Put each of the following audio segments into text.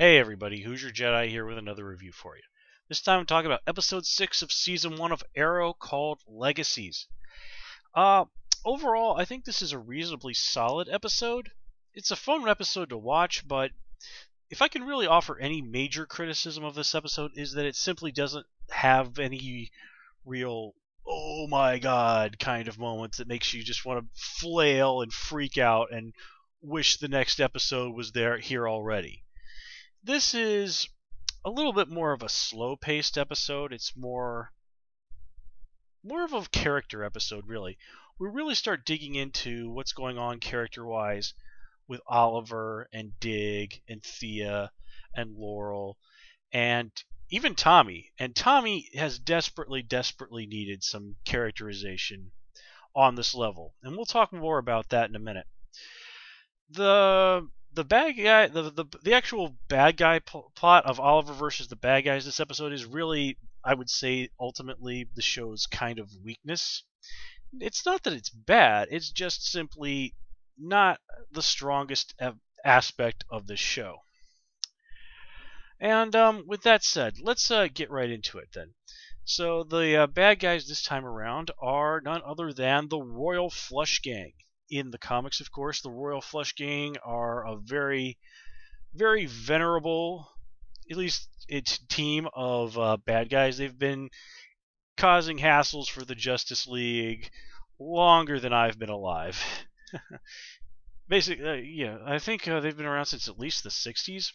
Hey everybody, Who's Your Jedi here with another review for you. This time I'm talking about episode 6 of season 1 of Arrow called Legacies. Uh, Overall, I think this is a reasonably solid episode. It's a fun episode to watch, but if I can really offer any major criticism of this episode is that it simply doesn't have any real oh my god kind of moments that makes you just want to flail and freak out and wish the next episode was here already. This is a little bit more of a slow-paced episode. It's more of a character episode, really. We really start digging into what's going on character-wise with Oliver and Dig and Thea and Laurel and even Tommy. And Tommy has desperately needed some characterization on this level. And we'll talk more about that in a minute. The bad guy, the actual bad guy plot of Oliver versus the bad guys this episode is really, I would say, ultimately the show's kind of weakness. It's not that it's bad, it's just simply not the strongest aspect of the show. And with that said, let's get right into it then. So the bad guys this time around are none other than the Royal Flush Gang. In the comics, of course, the Royal Flush Gang are a very venerable, at least it's team of bad guys. They've been causing hassles for the Justice League longer than I've been alive. Basically, yeah, I think they've been around since at least the 60s.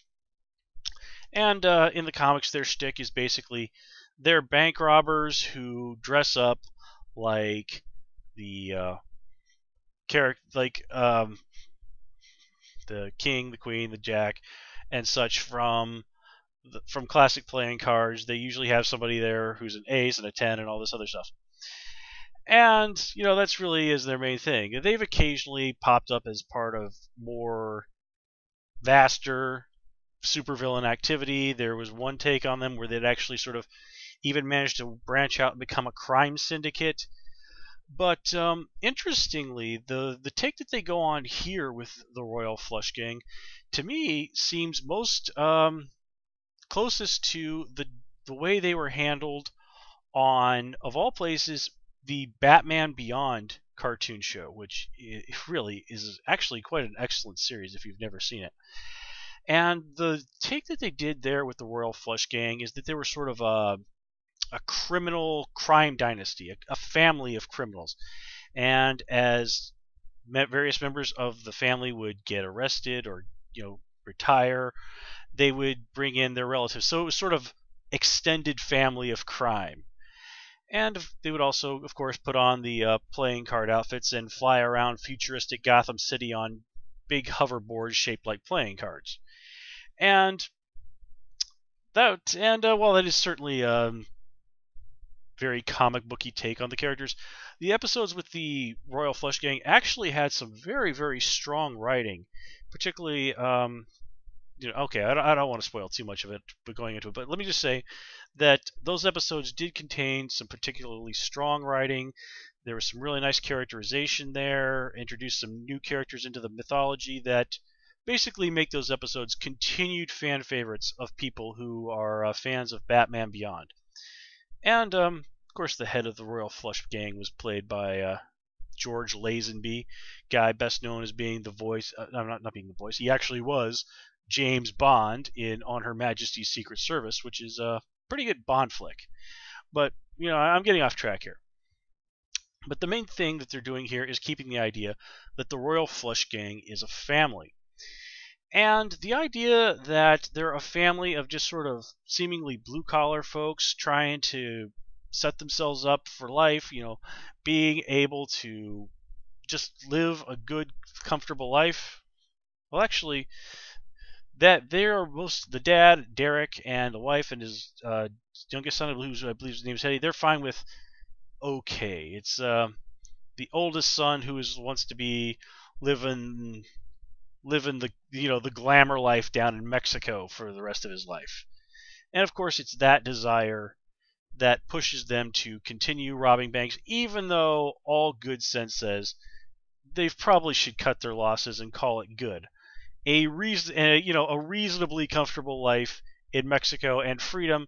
And in the comics, their shtick is basically they're bank robbers who dress up like the the king, the queen, the jack, and such from classic playing cards. They usually have somebody there who's an ace and a 10 and all this other stuff. And, that's really is their main thing. They've occasionally popped up as part of more vaster supervillain activity. There was one take on them where they'd actually sort of even managed to branch out and become a crime syndicate. But interestingly, the take that they go on here with the Royal Flush Gang, to me, seems most closest to the way they were handled on, of all places, the Batman Beyond cartoon show, which really is actually quite an excellent series if you've never seen it. And the take that they did there with the Royal Flush Gang is that they were sort of a criminal crime dynasty, a family of criminals. And as various members of the family would get arrested or retire, they would bring in their relatives. So it was sort of extended family of crime. And they would also, of course, put on the playing card outfits and fly around futuristic Gotham City on big hoverboards shaped like playing cards. And while that is certainly very comic booky take on the characters, the episodes with the Royal Flush Gang actually had some very strong writing, particularly okay, I don't want to spoil too much of it but going into it, but let me just say that those episodes did contain some particularly strong writing. There was some really nice characterization there, introduced some new characters into the mythology that basically make those episodes continued fan favorites of people who are fans of Batman Beyond. And, of course, the head of the Royal Flush Gang was played by George Lazenby, guy best known as being the voice, not being the voice, he actually was James Bond in On Her Majesty's Secret Service, which is a pretty good Bond flick. But, I'm getting off track here. But the main thing that they're doing here is keeping the idea that the Royal Flush Gang is a family. And the idea that they're a family of just sort of seemingly blue-collar folks trying to set themselves up for life, being able to just live a good, comfortable life. Well, actually, that they are the dad, Derek, and the wife and his youngest son, who I believe his name is Eddie, they're fine with okay. It's the oldest son who wants to be living the glamour life down in Mexico for the rest of his life. And of course it's that desire that pushes them to continue robbing banks, even though all good sense says they probably should cut their losses and call it good. a reasonably comfortable life in Mexico and freedom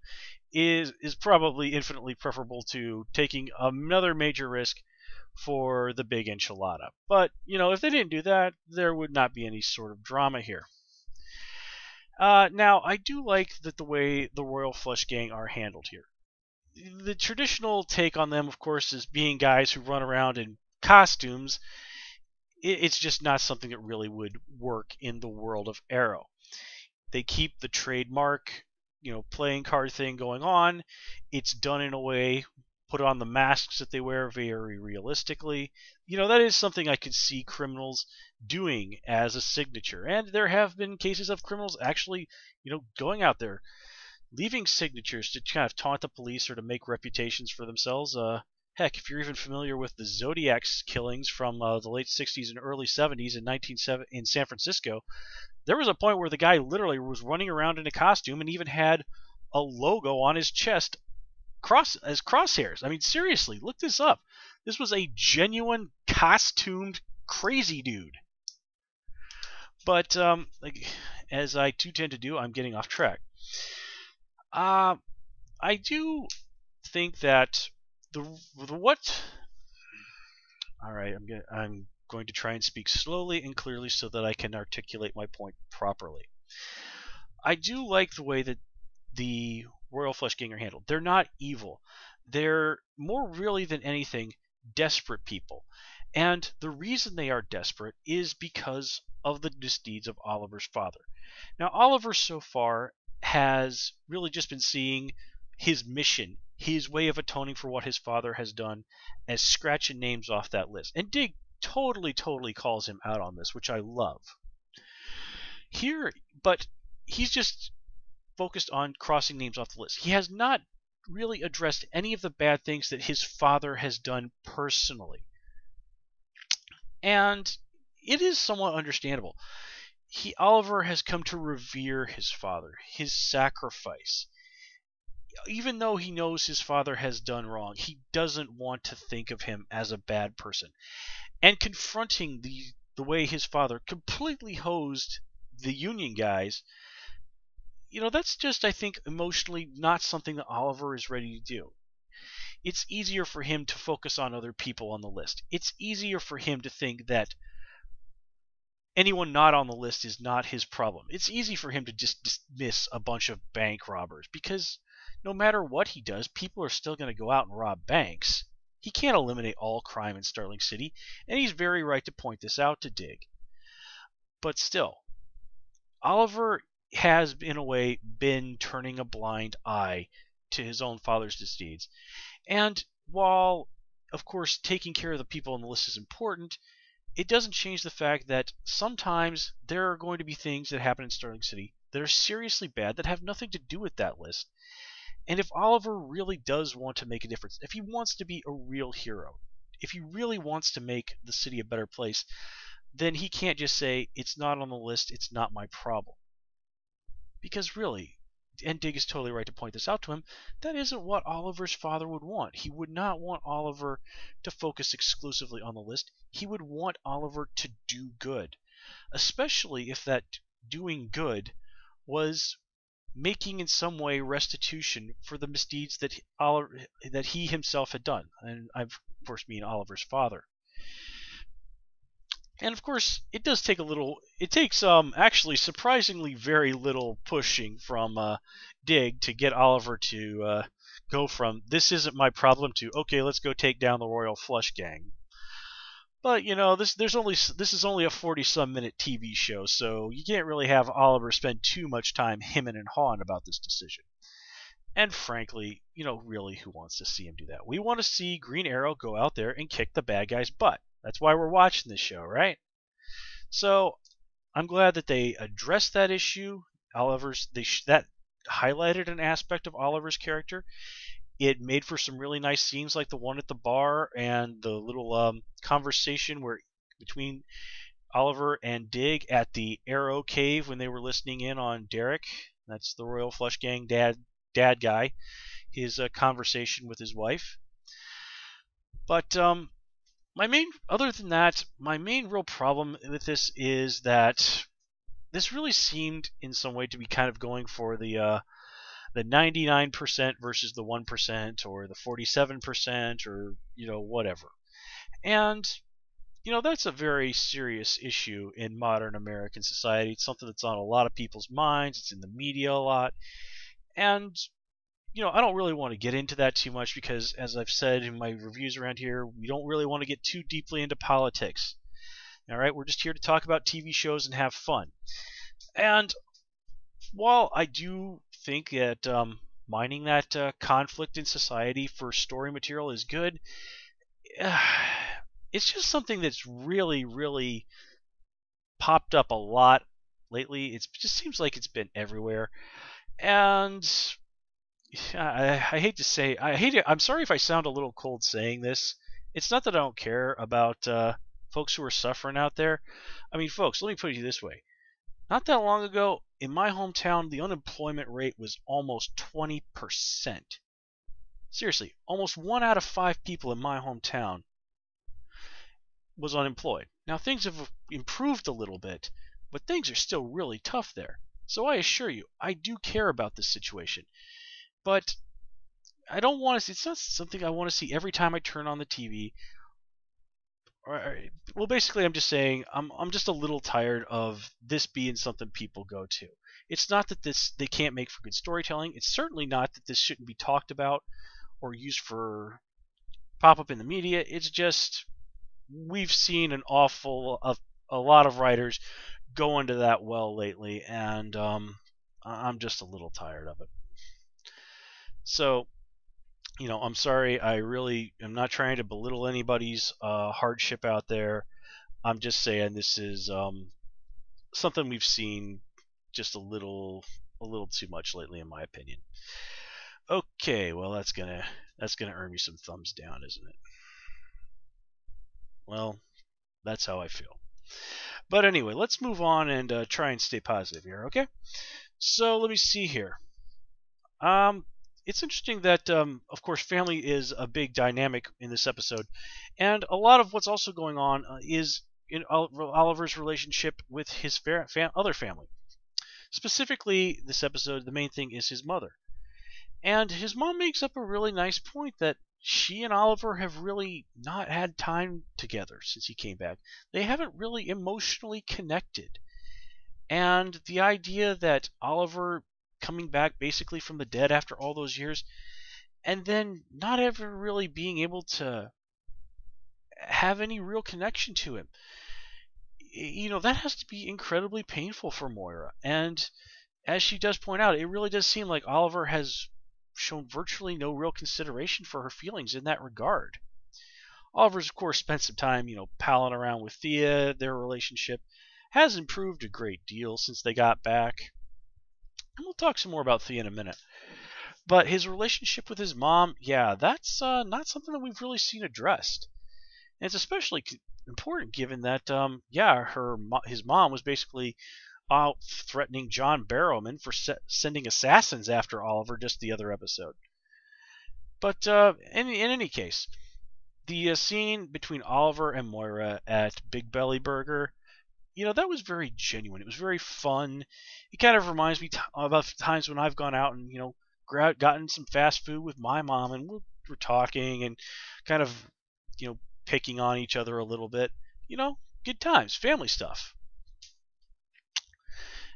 is probably infinitely preferable to taking another major risk for the big enchilada. But if they didn't do that, there would not be any sort of drama here. Now, I do like that the way the Royal Flush Gang are handled here. The traditional take on them, of course, is being guys who run around in costumes. It's just not something that really would work in the world of Arrow. They keep the trademark, playing card thing going on. It's done in a way, put on the masks that they wear very realistically. That is something I could see criminals doing as a signature. And there have been cases of criminals actually, going out there, leaving signatures to kind of taunt the police or to make reputations for themselves. Heck, if you're even familiar with the Zodiac killings from the late 60s and early 70s in San Francisco, there was a point where the guy literally was running around in a costume and even had a logo on his chest as crosshairs. I mean, seriously, look this up. This was a genuine costumed crazy dude. But as I too tend to do, I'm getting off track. I do think that the what. All right, I'm going to try and speak slowly and clearly so that I can articulate my point properly. I do like the way that the Royal Flush Gang are handled. They're not evil. They're more really than anything desperate people. And the reason they are desperate is because of the misdeeds of Oliver's father. Now, Oliver so far has really just been seeing his mission, his way of atoning for what his father has done, as scratching names off that list. And Dig totally calls him out on this, which I love. But he's just focused on crossing names off the list. He has not really addressed any of the bad things that his father has done personally. And it is somewhat understandable. Oliver has come to revere his father, his sacrifice. Even though he knows his father has done wrong, he doesn't want to think of him as a bad person. And confronting the way his father completely hosed the Union guys, that's just, I think, emotionally not something that Oliver is ready to do. It's easier for him to focus on other people on the list. It's easier for him to think that anyone not on the list is not his problem. It's easy for him to just dismiss a bunch of bank robbers because no matter what he does, people are still going to go out and rob banks. He can't eliminate all crime in Starling City, and he's very right to point this out to Dig. But still, Oliver has, in a way, been turning a blind eye to his own father's misdeeds. And while, of course, taking care of the people on the list is important, it doesn't change the fact that sometimes there are going to be things that happen in Starling City that are seriously bad that have nothing to do with that list. And if Oliver really does want to make a difference, if he wants to be a real hero, if he really wants to make the city a better place, then he can't just say, it's not on the list, it's not my problem. Because really, and Dig is totally right to point this out to him, that isn't what Oliver's father would want. He would not want Oliver to focus exclusively on the list. He would want Oliver to do good, especially if that doing good was making in some way restitution for the misdeeds that he himself had done. And I, of course, mean Oliver's father. And of course, it does take it takes actually surprisingly very little pushing from Dig to get Oliver to go from this isn't my problem to okay, let's go take down the Royal Flush Gang. But this is only a 40-some minute TV show, so you can't really have Oliver spend too much time hemming and hawing about this decision. And frankly, really, who wants to see him do that? We want to see Green Arrow go out there and kick the bad guy's butt. That's why we're watching this show, right? So I'm glad that they addressed that issue. That highlighted an aspect of Oliver's character. It made for some really nice scenes, like the one at the bar and the little conversation between Oliver and Dig at the Arrow Cave when they were listening in on Derek. That's the Royal Flush Gang dad guy. His conversation with his wife. But other than that, my main real problem with this is that this really seemed in some way to be kind of going for the 99% versus the 1% or the 47% or whatever. And that's a very serious issue in modern American society. It's something that's on a lot of people's minds. It's in the media a lot. And I don't really want to get into that too much because, as I've said in my reviews around here, we don't really want to get too deeply into politics. All right, we're just here to talk about TV shows and have fun. And while I do think that mining that conflict in society for story material is good, it's just something that's really, really popped up a lot lately. It just seems like it's been everywhere. And I hate to say, I'm sorry if I sound a little cold saying this. It's not that I don't care about folks who are suffering out there. I mean, folks, let me put it this way. Not that long ago, in my hometown, the unemployment rate was almost 20%. Seriously, almost 1 out of 5 people in my hometown was unemployed. Now, things have improved a little bit, but things are still really tough there. So I assure you, I do care about this situation. But I don't want to. It's not something I want to see every time I turn on the TV. Well, basically, I'm just saying I'm just a little tired of this being something people go to. It's not that they can't make for good storytelling. It's certainly not that this shouldn't be talked about or used for pop up in the media. It's just we've seen a lot of writers go into that well lately, and I'm just a little tired of it. So, I'm sorry. I really am not trying to belittle anybody's hardship out there. I'm just saying this is something we've seen just a little too much lately, in my opinion. Okay, well that's gonna earn me some thumbs down, isn't it? Well, that's how I feel. But anyway, let's move on and try and stay positive here, okay? So let me see here. It's interesting that, of course, family is a big dynamic in this episode, and a lot of what's also going on is in Oliver's relationship with his other family. Specifically, this episode, the main thing is his mother. And his mom makes up a really nice point that she and Oliver have really not had time together since he came back. They haven't really emotionally connected. And the idea that Oliver coming back basically from the dead after all those years and then not ever really being able to have any real connection to him, that has to be incredibly painful for Moira. And as she does point out, it really does seem like Oliver has shown virtually no real consideration for her feelings in that regard. Oliver's, of course, spent some time, palling around with Thea. Their relationship has improved a great deal since they got back. And we'll talk some more about Thea in a minute. But his relationship with his mom, yeah, that's not something that we've really seen addressed. And it's especially important given that, his mom was basically out threatening John Barrowman for sending assassins after Oliver just the other episode. But in any case, the scene between Oliver and Moira at Big Belly Burger, that was very genuine. It was very fun. It kind of reminds me about times when I've gone out and, gotten some fast food with my mom, and we're talking and kind of, picking on each other a little bit. Good times, family stuff.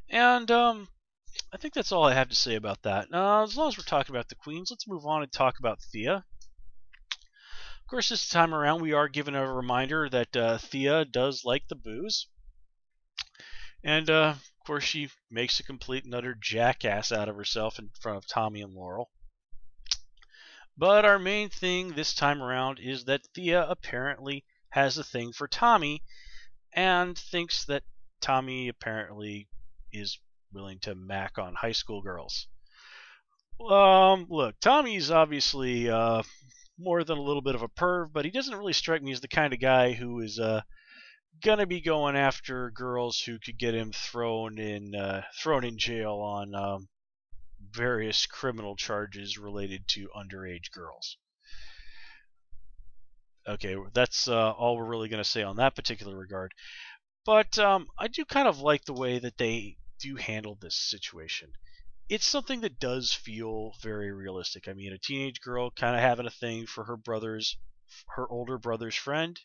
And I think that's all I have to say about that. As long as we're talking about the queens, let's move on and talk about Thea. Of course, this time around, we are given a reminder that Thea does like the booze. And, of course, she makes a complete and utter jackass out of herself in front of Tommy and Laurel. But our main thing this time around is that Thea apparently has a thing for Tommy and thinks that Tommy apparently is willing to mac on high school girls. Look, Tommy's obviously more than a little bit of a perv, but he doesn't really strike me as the kind of guy who is gonna be going after girls who could get him thrown in jail on various criminal charges related to underage girls. Okay, that's all we're really gonna say on that particular regard. But I do kind of like the way that they do handle this situation. It's something that does feel very realistic. I mean, a teenage girl kind of having a thing for her older brother's friend.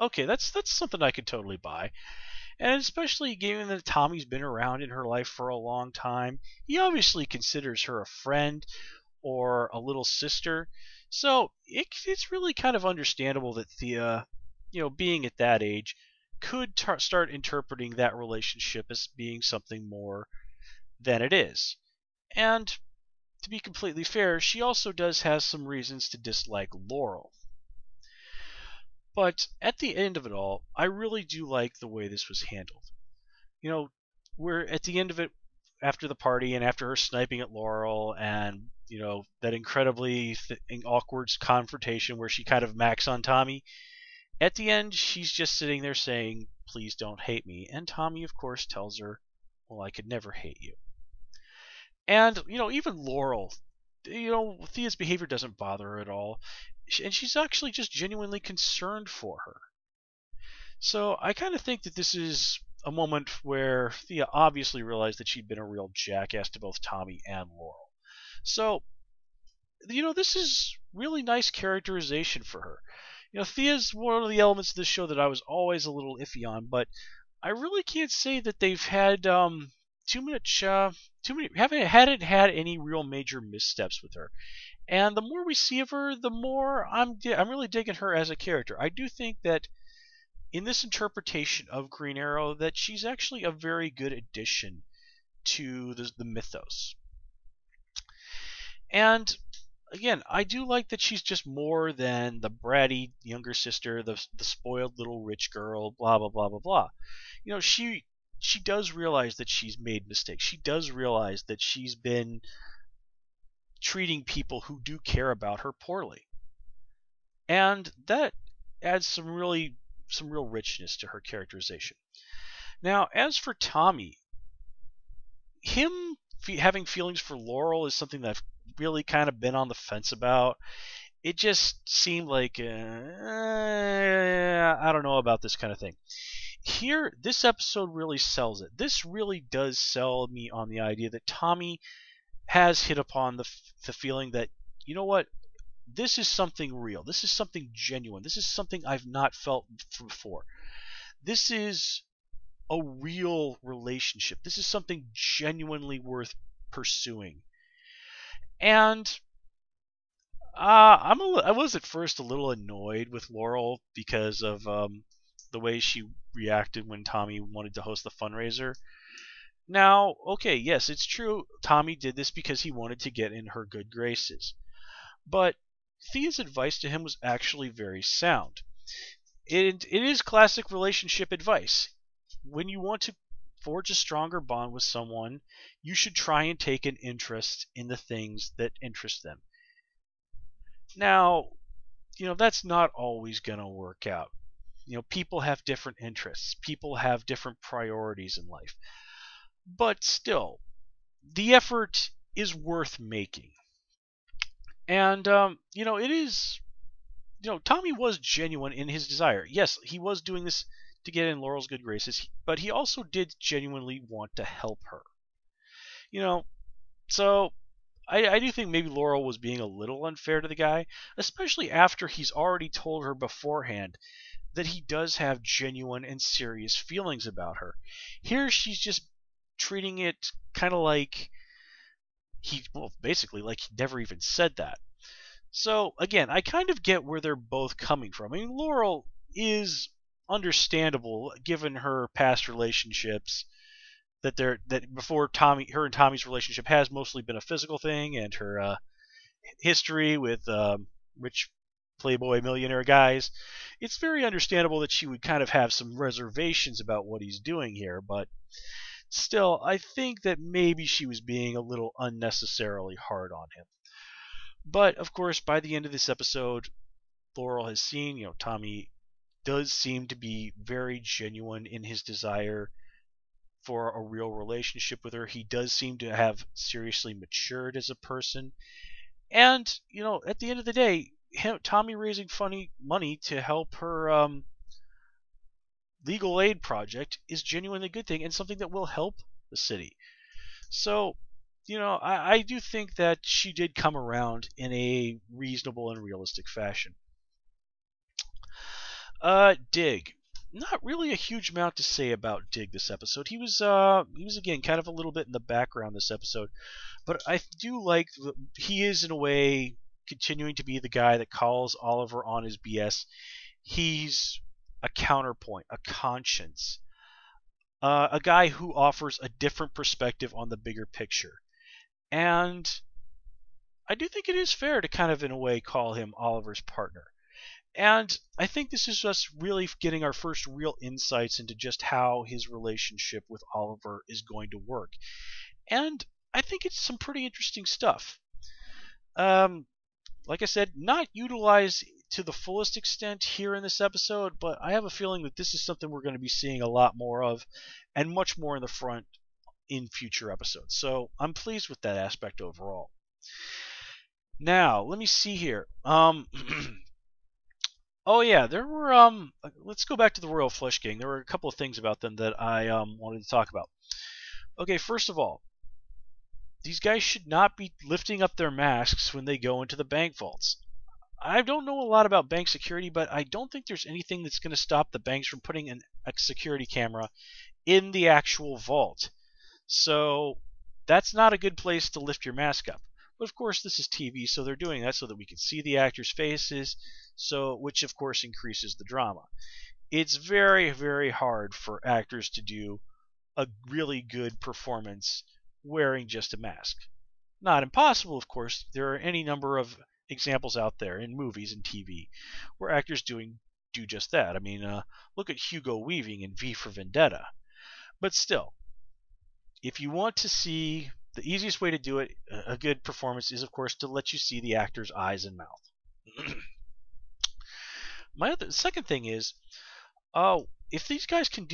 Okay, that's something I could totally buy. And especially given that Tommy's been around in her life for a long time, he obviously considers her a friend or a little sister. So it's really kind of understandable that Thea, being at that age, could start interpreting that relationship as being something more than it is. And to be completely fair, she also does have some reasons to dislike Laurel. But at the end of it all, I really do like the way this was handled. You know, we're at the end of it, after the party and after her sniping at Laurel and that incredibly awkward confrontation where she kind of macks on Tommy. At the end, she's just sitting there saying, "Please don't hate me," and Tommy, of course, tells her, "Well, I could never hate you." And even Laurel, Thea's behavior doesn't bother her at all, and she's actually just genuinely concerned for her. So I kind of think that this is a moment where Thea obviously realized that she'd been a real jackass to both Tommy and Laurel. So, this is really nice characterization for her. Thea's one of the elements of this show that I was always a little iffy on, but I really can't say that they've had haven't had any real major missteps with her. And the more we see of her, the more I'm really digging her as a character. I do think that in this interpretation of Green Arrow, that she's actually a very good addition to the mythos. And again, I do like that she's just more than the bratty younger sister, the spoiled little rich girl, blah blah blah blah blah. She does realize that she's made mistakes. She does realize that she's been treating people who do care about her poorly. And that adds some real richness to her characterization. Now, as for Tommy, him having feelings for Laurel is something that I've really kind of been on the fence about. It just seemed like I don't know about this kind of thing. Here, this episode really sells it. This really does sell me on the idea that Tommy has hit upon the feeling that, you know what, this is something real. This is something genuine. This is something I've not felt before. This is a real relationship. This is something genuinely worth pursuing. And I was at first a little annoyed with Laurel because of the way she reacted when Tommy wanted to host the fundraiser. Now, okay, yes, it's true. Tommy did this because he wanted to get in her good graces. But Thea's advice to him was actually very sound. It is classic relationship advice. When you want to forge a stronger bond with someone, you should try and take an interest in the things that interest them. Now, that's not always going to work out. People have different interests. People have different priorities in life. But still, the effort is worth making. And, it is, Tommy was genuine in his desire. Yes, he was doing this to get in Laurel's good graces, but he also did genuinely want to help her. So I do think maybe Laurel was being a little unfair to the guy, especially after he's already told her beforehand that he does have genuine and serious feelings about her. Here she's just treating it kind of like basically like he never even said that. So again, I kind of get where they're both coming from. I mean, Laurel is understandable given her past relationships, that before her and Tommy's relationship has mostly been a physical thing, and her history with rich playboy millionaire guys. It's very understandable that she would kind of have some reservations about what he's doing here, but still, I think that maybe she was being a little unnecessarily hard on him. But of course, by the end of this episode, Laurel has seen, Tommy does seem to be very genuine in his desire for a real relationship with her. He does seem to have seriously matured as a person. And, at the end of the day, Tommy raising money to help her legal aid project is genuinely a good thing and something that will help the city. So, I do think that she did come around in a reasonable and realistic fashion. Dig. Not really a huge amount to say about Dig this episode. He was again kind of a little bit in the background this episode, but I do like he is in a way continuing to be the guy that calls Oliver on his BS. He's a counterpoint, a conscience, a guy who offers a different perspective on the bigger picture. And I do think it is fair to kind of, in a way, call him Oliver's partner. And I think this is us really getting our first real insights into just how his relationship with Oliver is going to work. And I think it's some pretty interesting stuff. Like I said, not utilized to the fullest extent here in this episode, but I have a feeling that this is something we're going to be seeing a lot more of, and much more in the front in future episodes. So I'm pleased with that aspect overall. Now, let me see here. Oh yeah, there were let's go back to the Royal Flush Gang. There were a couple of things about them that I wanted to talk about. Okay, first of all, these guys should not be lifting up their masks when they go into the bank vaults. I don't know a lot about bank security, but I don't think there's anything that's going to stop the banks from putting a security camera in the actual vault. So that's not a good place to lift your mask up. But of course, this is TV, so they're doing that so that we can see the actors' faces, which of course increases the drama. It's very, very hard for actors to do a really good performance wearing just a mask. Not impossible, of course. There are any number of examples out there in movies and TV where actors do just that. I mean, look at Hugo Weaving in V for Vendetta. But still, if you want to see the easiest way to do it, a good performance, is of course to let you see the actor's eyes and mouth. My second thing is, if these guys can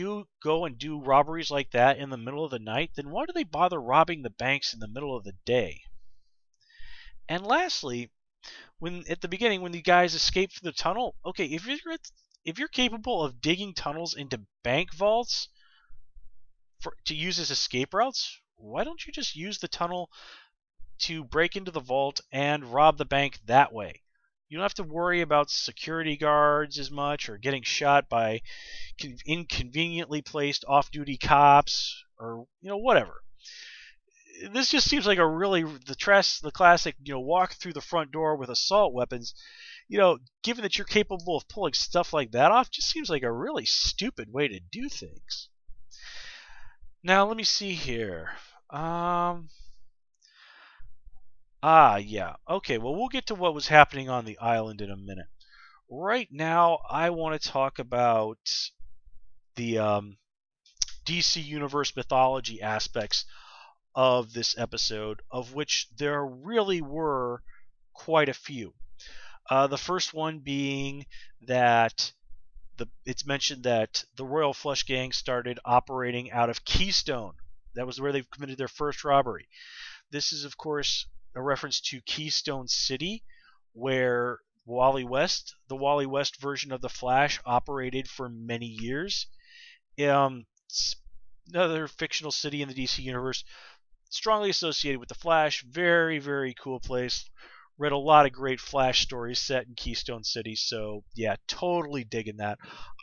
go and do robberies like that in the middle of the night, then why do they bother robbing the banks in the middle of the day? And lastly, at the beginning when the guys escape through the tunnel, okay, if you're capable of digging tunnels into bank vaults to use as escape routes, why don't you just use the tunnel to break into the vault and rob the bank that way? You don't have to worry about security guards as much, or getting shot by inconveniently placed off-duty cops, or whatever. This just seems like the classic walk through the front door with assault weapons. Given that you're capable of pulling stuff like that off, just seems like a really stupid way to do things. Now let me see here. Yeah. Okay, well, we'll get to what was happening on the island in a minute. Right now, I want to talk about the DC Universe mythology aspects of this episode, of which there really were quite a few. The first one being that it's mentioned that the Royal Flush Gang started operating out of Keystone. That was where they committed their first robbery. This is, of course, a reference to Keystone City, where the Wally West version of the Flash, operated for many years. Another fictional city in the DC universe, strongly associated with the Flash. Very, very cool place. Read a lot of great Flash stories set in Keystone City, so yeah, totally digging that.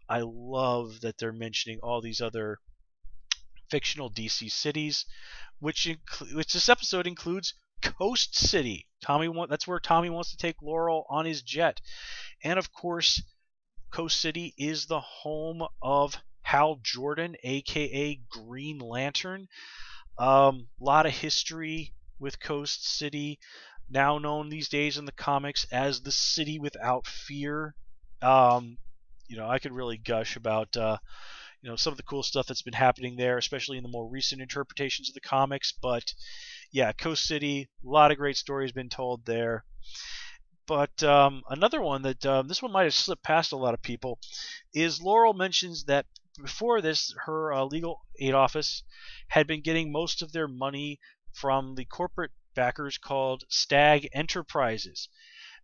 I love that they're mentioning all these other fictional DC cities, which this episode includes Coast City. That's where Tommy wants to take Laurel on his jet. And of course, Coast City is the home of Hal Jordan, aka Green Lantern. Lot of history with Coast City, now known these days in the comics as the City Without Fear. I could really gush about some of the cool stuff that's been happening there, especially in the more recent interpretations of the comics. But yeah, Coast City, a lot of great stories been told there. But another one that this one might have slipped past a lot of people is Laurel mentions that before this, her legal aid office had been getting most of their money from the corporate backers called Stag Enterprises.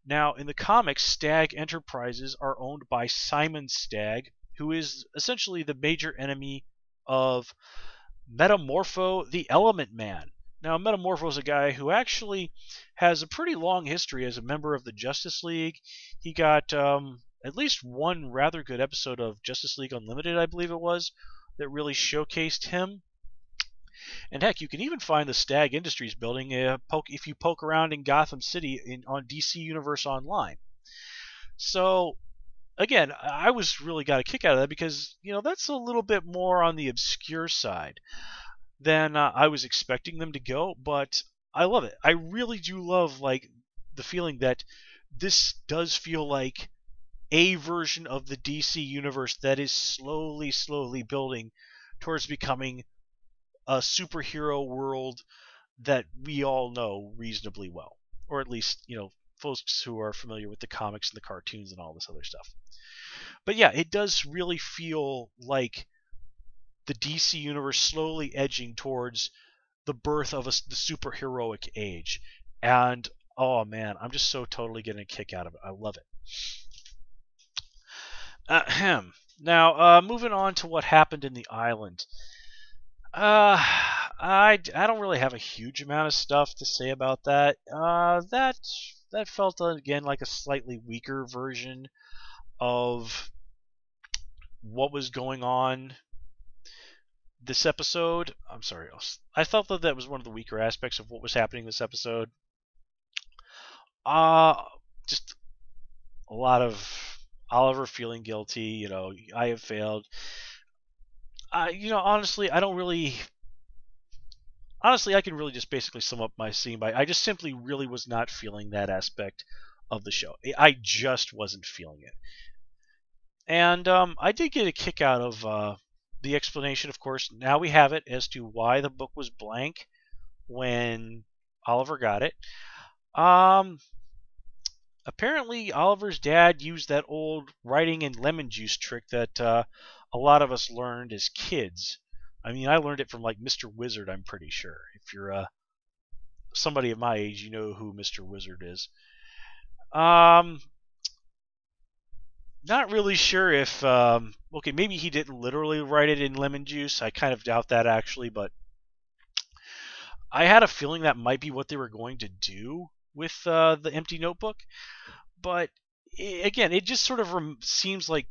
Now, in the comics, Stag Enterprises are owned by Simon Stagg, who is essentially the major enemy of Metamorpho the Element Man. Now, Metamorpho is a guy who actually has a pretty long history as a member of the Justice League. He got at least one rather good episode of Justice League Unlimited, I believe it was, that really showcased him. And heck, you can even find the Stag Industries building if you poke around in Gotham City on DC Universe Online. So, again, I was really got a kick out of that because, that's a little bit more on the obscure side than I was expecting them to go, but I love it. I really do love, the feeling that this does feel like a version of the DC universe that is slowly building towards becoming a superhero world that we all know reasonably well, or at least folks who are familiar with the comics and the cartoons and all this other stuff. But yeah, it does really feel like the DC universe slowly edging towards the birth of the superheroic age. And oh man, I'm just so totally getting a kick out of it. I love it. Now, moving on to what happened in the island. I don't really have a huge amount of stuff to say about that. That felt again like a slightly weaker version of what was going on this episode. I'm sorry, I felt that was one of the weaker aspects of what was happening this episode. Just a lot of Oliver feeling guilty. I have failed. Honestly, I don't really. Honestly, I can really just basically sum up my scene by I just simply really was not feeling that aspect of the show. I just wasn't feeling it. And I did get a kick out of the explanation, of course. Now we have it as to why the book was blank when Oliver got it. Apparently, Oliver's dad used that old writing in lemon juice trick that a lot of us learned as kids. I mean, I learned it from Mr. Wizard, I'm pretty sure. If you're somebody of my age, you know who Mr. Wizard is. Not really sure if okay, maybe he didn't literally write it in lemon juice. I kind of doubt that actually, but I had a feeling that might be what they were going to do with the empty notebook. But again, it just sort of seems like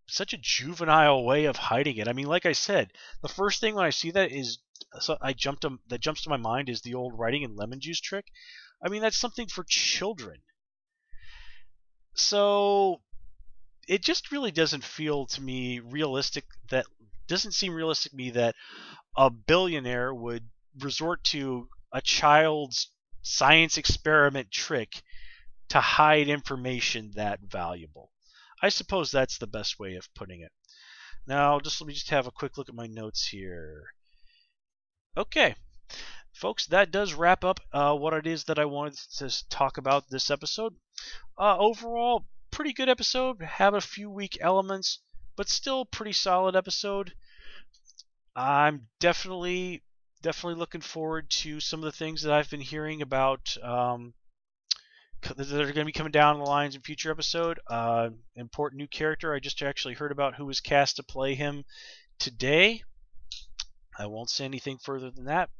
such a juvenile way of hiding it. I mean, like I said, the first thing when I see that that jumps to my mind is the old writing in lemon juice trick. I mean, that's something for children. So it just really doesn't feel to me realistic. That doesn't seem realistic to me that a billionaire would resort to a child's science experiment trick to hide information that valuable. I suppose that's the best way of putting it. Now, let me have a quick look at my notes here. Okay, folks, that does wrap up what it is that I wanted to talk about this episode. Overall, pretty good episode. Have a few weak elements, but still pretty solid episode. I'm definitely looking forward to some of the things that I've been hearing about that are going to be coming down the lines in future episode. Important new character. I just actually heard about who was cast to play him today. I won't say anything further than that,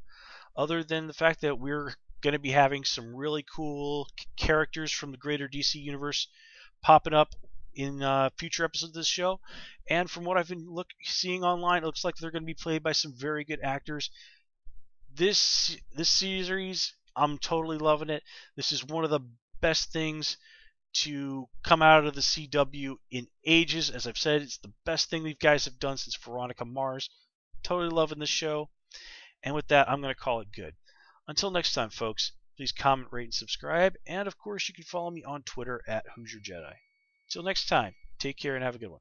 other than the fact that we're going to be having some really cool characters from the greater DC universe popping up in future episodes of this show. And from what I've been seeing online, it looks like they're going to be played by some very good actors. This series, I'm totally loving it. This is one of the best things to come out of the CW in ages. As I've said, it's the best thing these guys have done since Veronica Mars. Totally loving this show. And with that, I'm going to call it good. Until next time, folks, please comment, rate, and subscribe. And of course, you can follow me on Twitter at Who's Your Jedi. Until next time, take care and have a good one.